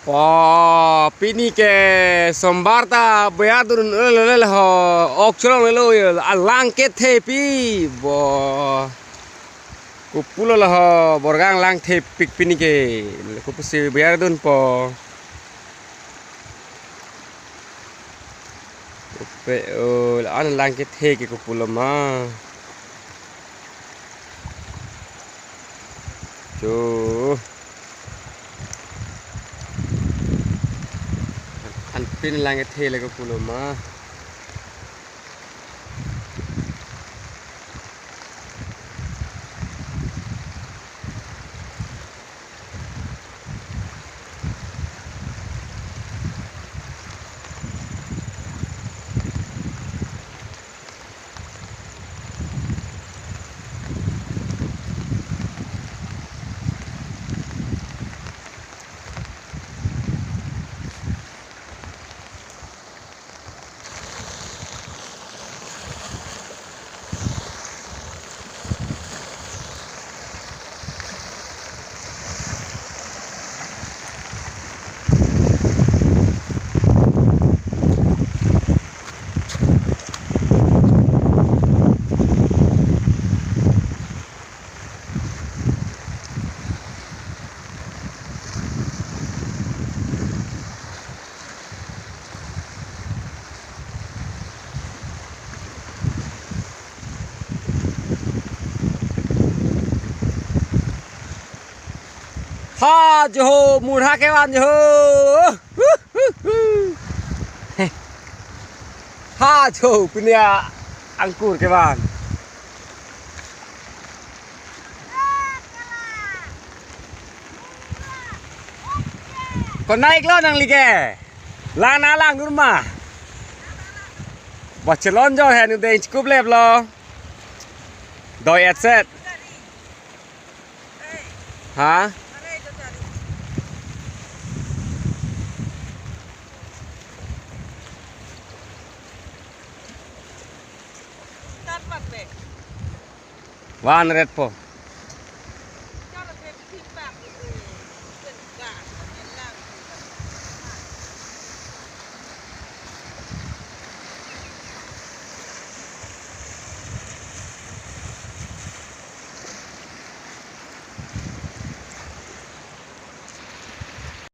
Wah, pini ke sombar ta bayadun lel ho okcholo lelo alang ke thepi bo kupulo lah ho borgang lang the pik pini ke kupusi bayadun po pe an lang ke the ke kupulo ma jo an pin lang ke the le kupulo ma ha jo murha ke wan jo ha jo punya angkur ke wan kon naik lo nang lige lang na lang rumah bachelon jo hen udah cukup lep lo doi set ha One red po.